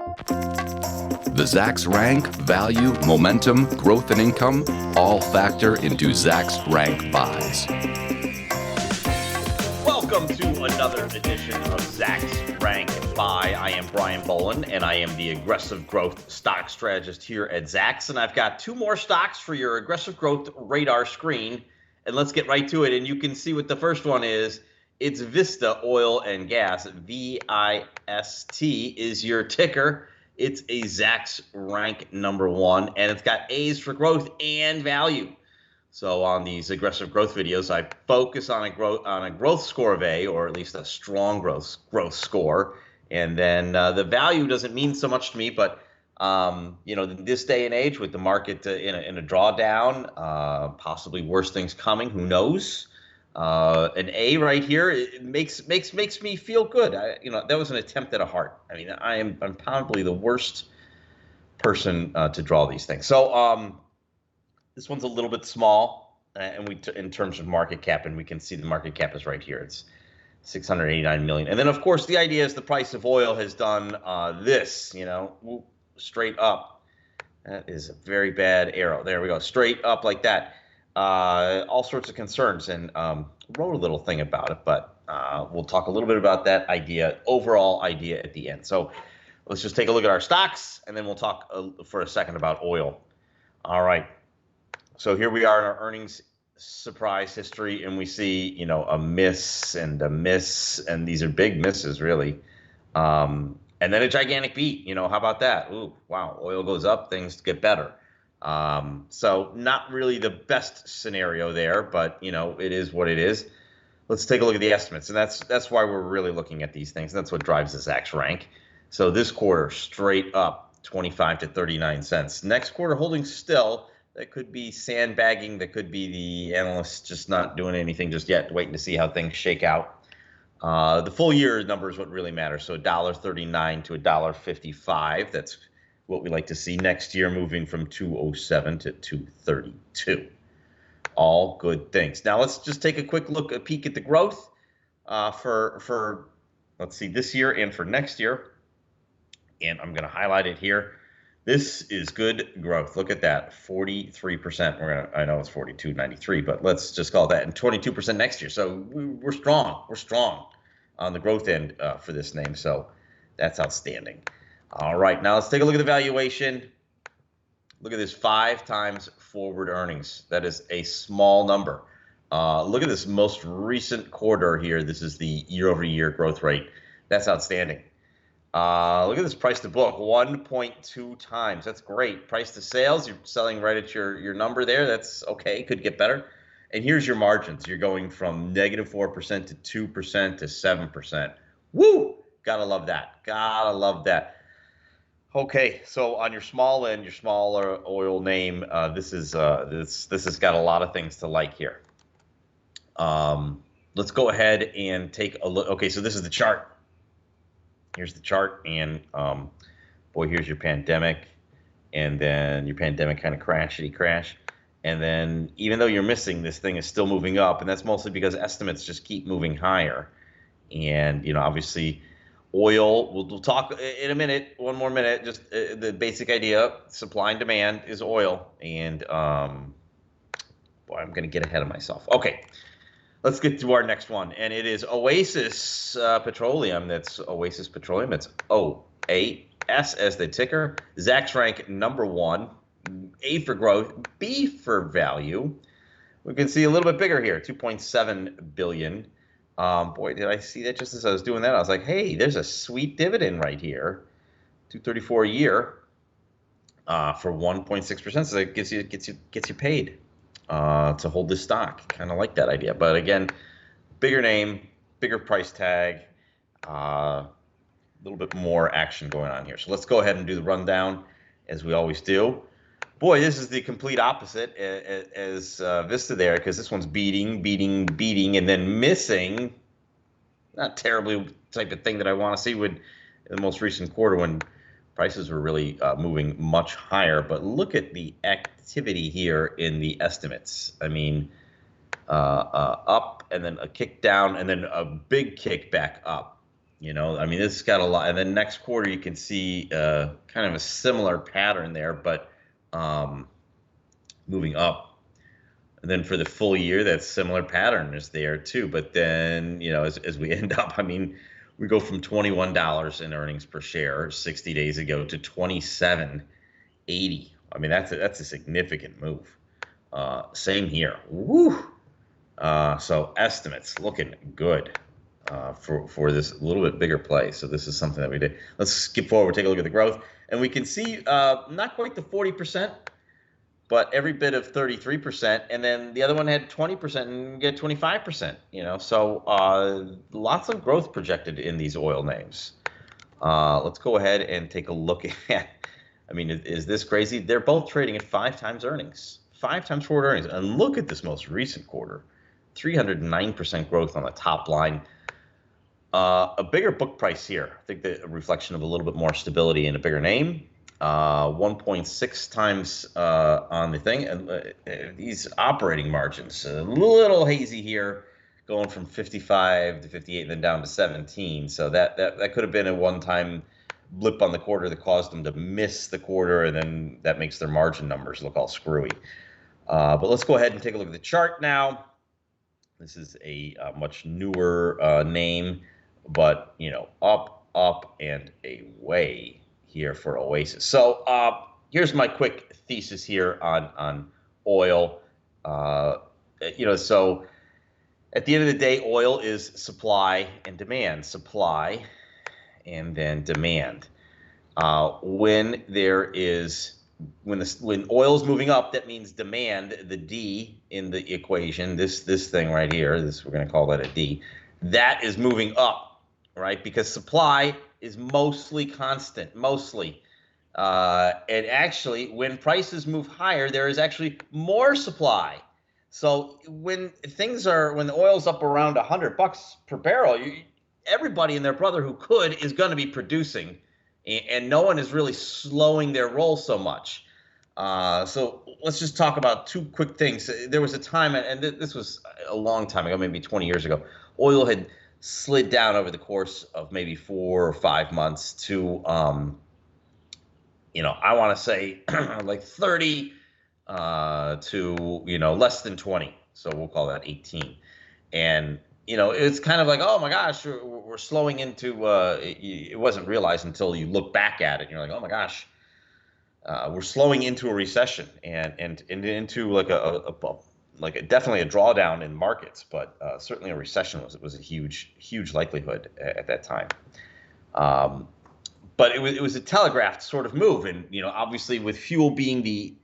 The Zacks rank, value, momentum, growth, and income all factor into Zacks rank buys. Welcome to another edition of Zacks Rank Buy. I am Brian Bolin, and I am the aggressive growth stock strategist here at Zacks. And I've got two more stocks for your aggressive growth radar screen. And let's get right to it. And you can see what the first one is. It's Vista Oil and Gas. VIST is your ticker. It's a Zacks rank number one, and it's got A's for growth and value. So on these aggressive growth videos, I focus on a growth score of A, or at least a strong growth score. And then the value doesn't mean so much to me, but this day and age with the market in a drawdown, possibly worse things coming, who knows? An A right here, it makes me feel good. That was an attempt at a heart. I mean, I'm probably the worst person to draw these things. So this one's a little bit small, and in terms of market cap, and we can see the market cap is right here. It's 689 million. And then of course the idea is the price of oil has done this, straight up. That is a very bad arrow. There we go, straight up like that. All sorts of concerns, and wrote a little thing about it, but we'll talk a little bit about that overall idea at the end. So let's just take a look at our stocks, and then we'll talk for a second about oil. All right. So here we are in our earnings surprise history, and we see, a miss and a miss, and these are big misses, really. And then a gigantic beat. How about that? Ooh, wow. Oil goes up, things get better. So not really the best scenario there, but it is what it is. Let's take a look at the estimates, and that's why we're really looking at these things. That's what drives the Zacks rank. So this quarter straight up 25 to 39 cents. Next quarter holding still. That could be sandbagging. That could be the analysts just not doing anything just yet, waiting to see how things shake out. The full year number is what really matters. So $1.39 to $1.55. That's what we like to see next year, moving from 207 to 232. All good things. Now let's just take a peek at the growth for let's see, this year and for next year. And I'm going to highlight it here. This is good growth. Look at that, 43%. I know it's 42.93, but let's just call that, and 22% next year. So we're strong. We're strong on the growth end for this name. So that's outstanding. All right, now let's take a look at the valuation. Look at this, 5 times forward earnings. That is a small number. Look at this most recent quarter here. This is the year-over-year growth rate. That's outstanding. Look at this price to book, 1.2 times. That's great. Price to sales, you're selling right at your number there. That's okay, could get better. And here's your margins. You're going from -4% to 2% to 7%. Woo! Gotta love that. Gotta love that. Okay, so on your small end, your smaller oil name, this has got a lot of things to like here. Let's go ahead and take a look. Okay, so this is the chart. Here's the chart, and boy, here's your pandemic, and then your pandemic kind of crashity crash, and then even though you're missing, this thing is still moving up, and that's mostly because estimates just keep moving higher, and obviously. Oil, we'll talk in a minute, one more minute, just the basic idea, supply and demand is oil. And boy, I'm going to get ahead of myself. Okay, let's get to our next one. And it is Oasis Petroleum. That's Oasis Petroleum. It's OAS as the ticker. Zacks rank number one. A for growth, B for value. We can see a little bit bigger here, 2.7 billion. Boy, did I see that just as I was doing that. I was like, hey, there's a sweet dividend right here, $234 a year for 1.6%. So that gets you paid to hold this stock. Kind of like that idea. But again, bigger name, bigger price tag, a little bit more action going on here. So let's go ahead and do the rundown as we always do. Boy, this is the complete opposite as Vista there, because this one's beating, and then missing. Not terribly type of thing that I want to see with the most recent quarter when prices were really moving much higher. But look at the activity here in the estimates. I mean, up and then a kick down and then a big kick back up. I mean, this has got a lot. And then next quarter, you can see kind of a similar pattern there, but moving up. And then for the full year, that similar pattern is there too. But then, as we end up, I mean, we go from $21 in earnings per share 60 days ago to 27.80. I mean, that's a significant move. Same here. Woo! So estimates looking good for this little bit bigger play. So this is something that we did. Let's skip forward, take a look at the growth, and we can see not quite the 40%, but every bit of 33%, and then the other one had 20% and get 25%. So lots of growth projected in these oil names. Let's go ahead and take a look at. I mean, is this crazy? They're both trading at 5 times earnings, 5 times forward earnings, and look at this most recent quarter, 309% growth on the top line. A bigger book price here. I think the reflection of a little bit more stability in a bigger name. 1.6 times on the thing, and these operating margins a little hazy here, going from 55 to 58 and then down to 17. So that could have been a one-time blip on the quarter that caused them to miss the quarter, and then that makes their margin numbers look all screwy. But let's go ahead and take a look at the chart now. This is a much newer name, but up and away here for Oasis. So here's my quick thesis here on oil. So at the end of the day, oil is supply and demand. Supply and then demand. When oil's moving up, that means demand, the D in the equation, this thing right here, we're going to call that a D, that is moving up, right? Because supply is mostly constant, mostly. And actually, when prices move higher, there is actually more supply. So when the oil's up around $100 per barrel, everybody and their brother who could is going to be producing, and no one is really slowing their roll so much. So let's just talk about 2 quick things. There was a time, and this was a long time ago, maybe 20 years ago, oil had slid down over the course of maybe 4 or 5 months to, I want to say like 30 to, less than 20. So we'll call that 18. And, it's kind of like, oh my gosh, we're slowing into, it wasn't realized until you look back at it. And you're like, oh my gosh, we're slowing into a recession and into like definitely a drawdown in markets, but certainly a recession was a huge likelihood at that time. But it was a telegraphed sort of move, and obviously with fuel being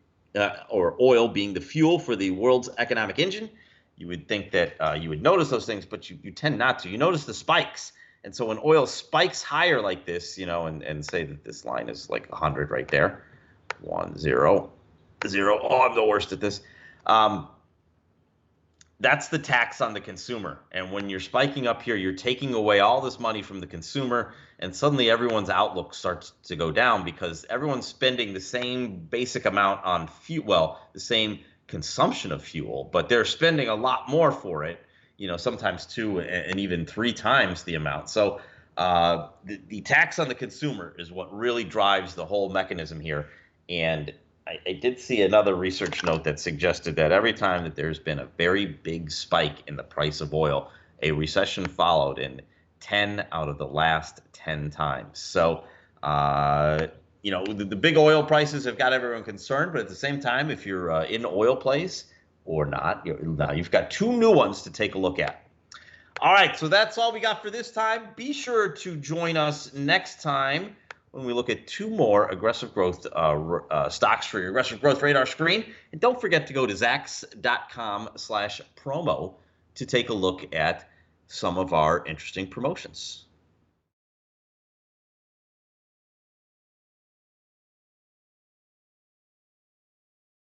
or oil being the fuel for the world's economic engine, you would think that you would notice those things, but you tend not to. You notice the spikes, and so when oil spikes higher like this, and say that this line is like 100 right there, 1 0 0. Oh, I'm the worst at this. That's the tax on the consumer. And when you're spiking up here, you're taking away all this money from the consumer, and suddenly everyone's outlook starts to go down because everyone's spending the same basic amount on fuel, well, the same consumption of fuel, but they're spending a lot more for it, sometimes 2 and even 3 times the amount. So the tax on the consumer is what really drives the whole mechanism here. And I did see another research note that suggested that every time that there's been a very big spike in the price of oil, a recession followed in 10 out of the last 10 times. So, the big oil prices have got everyone concerned, but at the same time, if you're in oil plays or not, now you've got 2 new ones to take a look at. All right, so that's all we got for this time. Be sure to join us next time when we look at 2 more aggressive growth stocks for your aggressive growth radar screen. And don't forget to go to Zacks.com/promo to take a look at some of our interesting promotions.